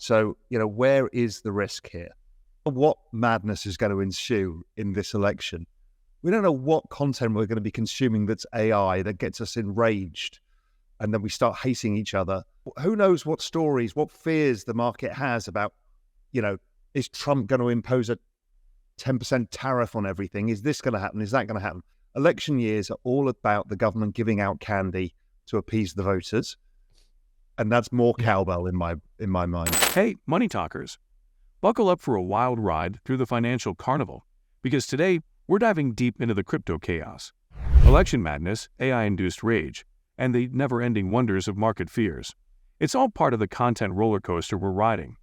So, where is the risk here? What madness is going to ensue in this election? We don't know what content we're going to be consuming that's AI that gets us enraged, and then we start hating each other. Who knows what stories, what fears the market has about, is Trump going to impose a 10% tariff on everything? Is this going to happen? Is that going to happen? Election years are all about the government giving out candy to appease the voters. And that's more cowbell in my mind. Hey, money talkers, buckle up for a wild ride through the financial carnival, because today we're diving deep into the crypto chaos, election madness, AI-induced rage, and the never-ending wonders of market fears. It's all part of the content roller coaster we're riding.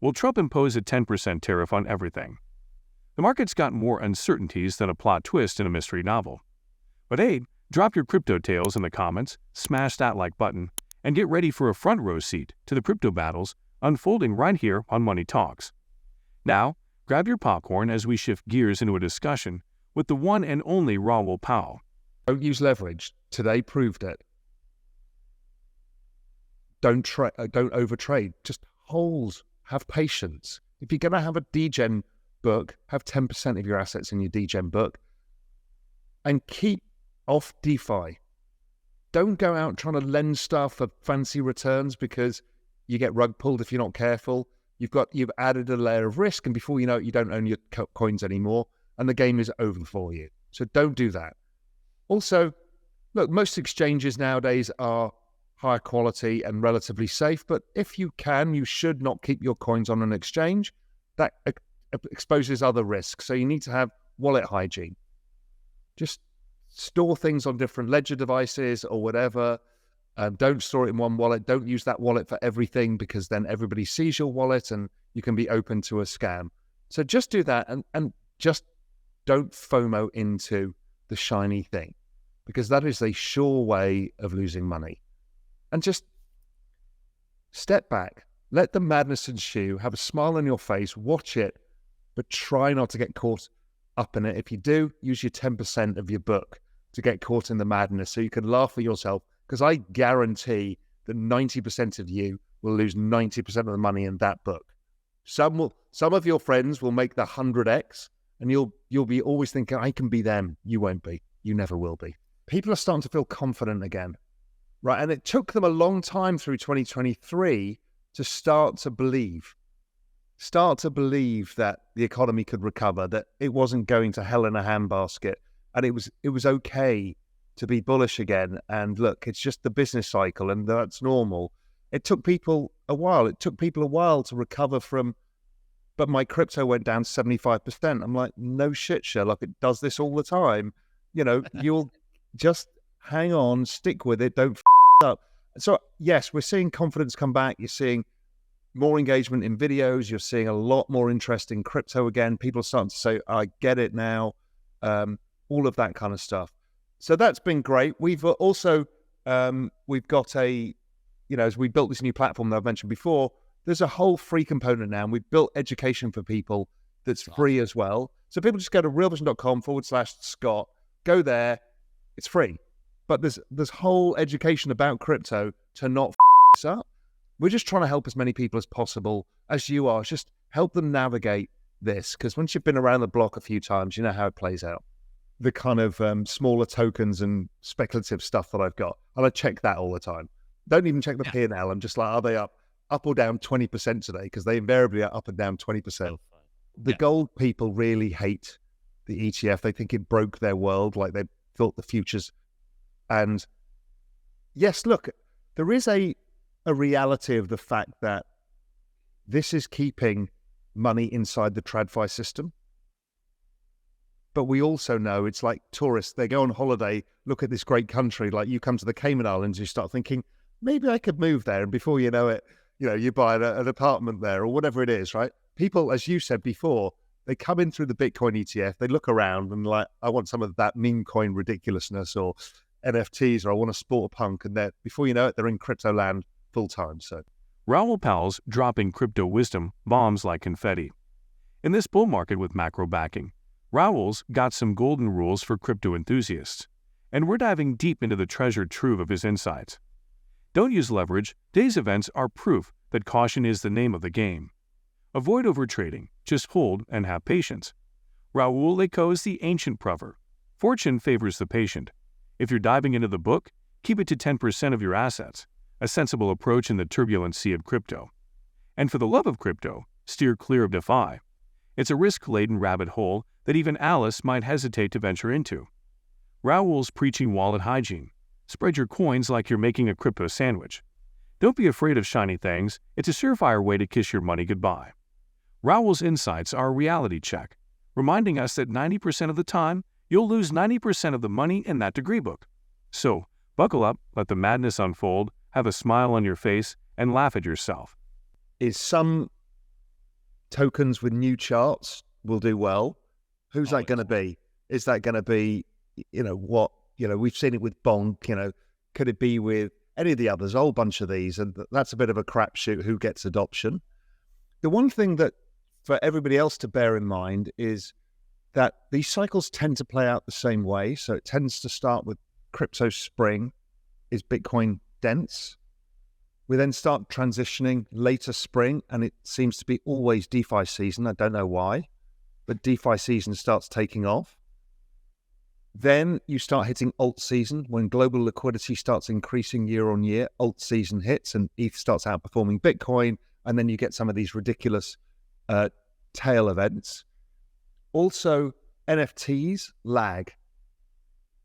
Will Trump impose a 10% tariff on everything? The market's got more uncertainties than a plot twist in a mystery novel. But hey, drop your crypto tales in the comments, smash that like button, and get ready for a front row seat to the crypto battles unfolding right here on Money Talks. Now, grab your popcorn as we shift gears into a discussion with the one and only Raoul Pal. Don't use leverage. Today proved it. Don't overtrade. Just hold. Have patience. If you're going to have a degen book, have 10% of your assets in your degen book, and keep off DeFi. Don't go out trying to lend stuff for fancy returns, because you get rug pulled if you're not careful. You've added a layer of risk, and before you know it, you don't own your coins anymore, and the game is over for you. So don't do that. Also, look, most exchanges nowadays are higher quality and relatively safe, but if you can, you should not keep your coins on an exchange. That exposes other risks. So you need to have wallet hygiene. Just store things on different ledger devices or whatever. Don't store it in one wallet. Don't use that wallet for everything, because then everybody sees your wallet and you can be open to a scam. So just do that, and just don't FOMO into the shiny thing, because that is a sure way of losing money. And just step back, let the madness ensue, have a smile on your face, watch it, but try not to get caught up in it. If you do, use your 10% of your book to get caught in the madness so you can laugh at yourself, because I guarantee that 90% of you will lose 90% of the money in that book. Some of your friends will make the 100x, and you'll be always thinking, I can be them. You won't be. You never will be. People are starting to feel confident again, right? And it took them a long time through 2023 to start to believe that the economy could recover, that it wasn't going to hell in a handbasket, and it was okay to be bullish again. And look, it's just the business cycle, and that's normal. It took people a while. It took people a while to recover from, but my crypto went down 75%. I'm like, no shit, Sherlock. It does this all the time. You'll just hang on, stick with it, don't up. So yes, we're seeing confidence come back. You're seeing more engagement in videos. You're seeing a lot more interest in crypto again. People are starting to say, I get it now. All of that kind of stuff. So that's been great. We've also, we've got as we built this new platform that I've mentioned before, there's a whole free component now, and we've built education for people that's free as well. So people just go to realvision.com/Scott, go there, it's free. But there's whole education about crypto to not this up. We're just trying to help as many people as possible, as you are. Just help them navigate this, because once you've been around the block a few times, you know how it plays out. The kind of smaller tokens and speculative stuff that I've got, and I check that all the time. Don't even check the P&L. I'm just like, are they up or down 20% today? Because they invariably are up and down 20%. The gold people really hate the ETF. They think it broke their world, like they thought the futures. And yes, look, there is a reality of the fact that this is keeping money inside the TradFi system. But we also know it's like tourists. They go on holiday, look at this great country. Like you come to the Cayman Islands, you start thinking, maybe I could move there. And before you know it, you buy an apartment there or whatever it is, right? People, as you said before, they come in through the Bitcoin ETF. They look around and like, I want some of that meme coin ridiculousness or NFTs, or I want to sport a punk. And before you know it, they're in crypto land full time. So Raoul Pal's dropping crypto wisdom bombs like confetti. In this bull market with macro backing, Raoul's got some golden rules for crypto enthusiasts, and we're diving deep into the treasured trove of his insights. Don't use leverage. Today's events are proof that caution is the name of the game. Avoid overtrading, just hold and have patience. Raoul echoes the ancient proverb, fortune favors the patient. If you're diving into the book, keep it to 10% of your assets, a sensible approach in the turbulent sea of crypto. And for the love of crypto, steer clear of DeFi. It's a risk-laden rabbit hole that even Alice might hesitate to venture into. Raoul's preaching wallet hygiene. Spread your coins like you're making a crypto sandwich. Don't be afraid of shiny things. It's a surefire way to kiss your money goodbye. Raoul's insights are a reality check, reminding us that 90% of the time, you'll lose 90% of the money in that degree book. So, buckle up, let the madness unfold, have a smile on your face, and laugh at yourself. Is some tokens with new charts will do well? Who's that going to be? Is that going to be, we've seen it with Bonk, could it be with any of the others, a whole bunch of these? And that's a bit of a crapshoot who gets adoption. The one thing that for everybody else to bear in mind is that these cycles tend to play out the same way. So it tends to start with crypto spring. Is Bitcoin dense? We then start transitioning later spring, and it seems to be always DeFi season. I don't know why, but DeFi season starts taking off. Then you start hitting alt season. When global liquidity starts increasing year on year, alt season hits and ETH starts outperforming Bitcoin, and then you get some of these ridiculous tail events. Also, NFTs lag.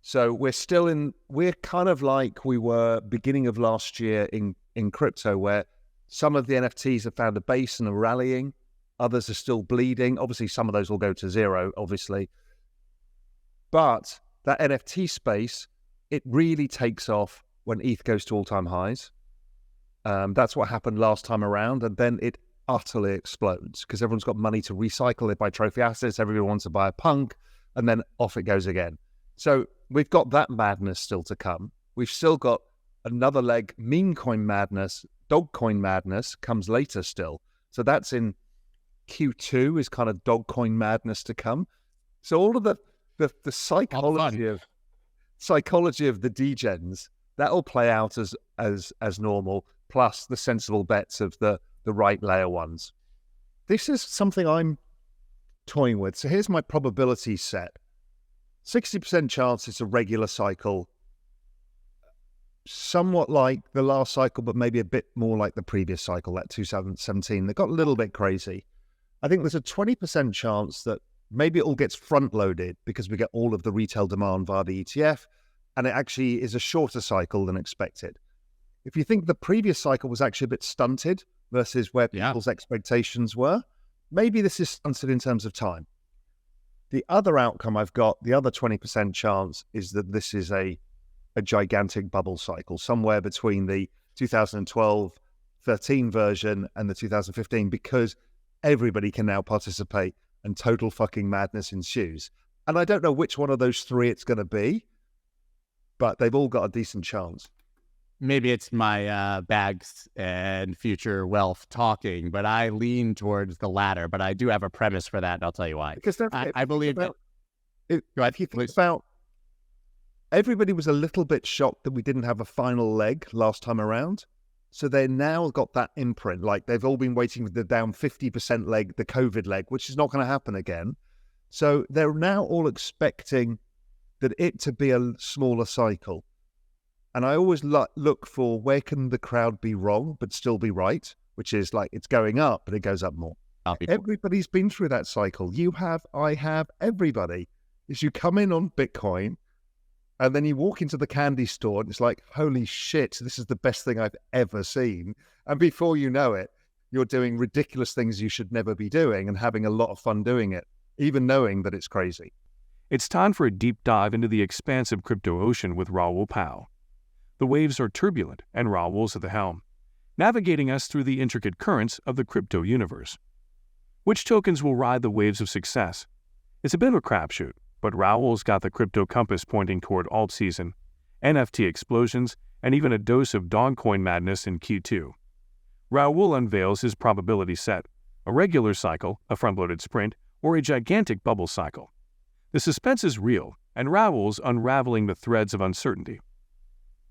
So we're kind of like we were beginning of last year in crypto, where some of the NFTs have found a base and are rallying, others are still bleeding. Obviously, some of those will go to zero, obviously. But that NFT space, it really takes off when ETH goes to all-time highs. That's what happened last time around, and then it utterly explodes because everyone's got money to recycle. They buy trophy assets, everyone wants to buy a punk, and then off it goes again. So we've got that madness still to come. We've still got another leg, meme coin madness, dog coin madness comes later still. So that's in Q2 is kind of dog coin madness to come. So all of the psychology of the degens, that'll play out as normal, plus the sensible bets of the right layer ones. This is something I'm toying with. So here's my probability set. 60% chance it's a regular cycle, somewhat like the last cycle, but maybe a bit more like the previous cycle, that 2017. They got a little bit crazy. I think there's a 20% chance that maybe it all gets front-loaded because we get all of the retail demand via the ETF, and it actually is a shorter cycle than expected. If you think the previous cycle was actually a bit stunted versus where people's expectations were, maybe this is stunted in terms of time. The other outcome I've got, the other 20% chance, is that this is a gigantic bubble cycle, somewhere between the 2012-13 version and the 2015, because everybody can now participate and total fucking madness ensues. And I don't know which one of those three it's going to be, but they've all got a decent chance. Maybe it's my bags and future wealth talking, but I lean towards the latter. But I do have a premise for that, and I'll tell you why. Because I believe that. If you think about, everybody was a little bit shocked that we didn't have a final leg last time around. So they now got that imprint. Like they've all been waiting for the down 50% leg, the COVID leg, which is not going to happen again. So they're now all expecting that it to be a smaller cycle. And I always look for where can the crowd be wrong but still be right, which is like it's going up, but it goes up more. Everybody's been through that cycle. You have, I have, everybody. Is you come in on Bitcoin and then you walk into the candy store and it's like, holy shit, this is the best thing I've ever seen. And before you know it, you're doing ridiculous things you should never be doing and having a lot of fun doing it, even knowing that it's crazy. It's time for a deep dive into the expansive crypto ocean with Raoul Pal. The waves are turbulent, and Raoul's at the helm, navigating us through the intricate currents of the crypto universe. Which tokens will ride the waves of success? It's a bit of a crapshoot, but Raoul's got the crypto compass pointing toward alt season, NFT explosions, and even a dose of dogcoin madness in Q2. Raoul unveils his probability set, a regular cycle, a front-loaded sprint, or a gigantic bubble cycle. The suspense is real, and Raoul's unraveling the threads of uncertainty.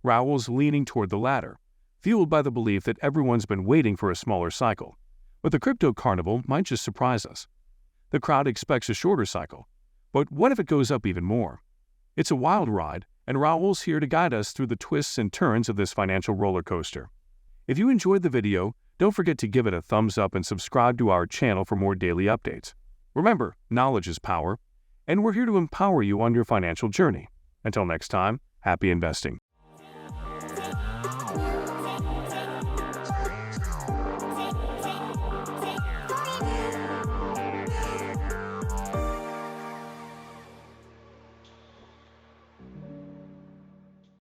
Raoul's leaning toward the latter, fueled by the belief that everyone's been waiting for a smaller cycle. But the crypto carnival might just surprise us. The crowd expects a shorter cycle, but what if it goes up even more? It's a wild ride, and Raoul's here to guide us through the twists and turns of this financial roller coaster. If you enjoyed the video, don't forget to give it a thumbs up and subscribe to our channel for more daily updates. Remember, knowledge is power, and we're here to empower you on your financial journey. Until next time, happy investing.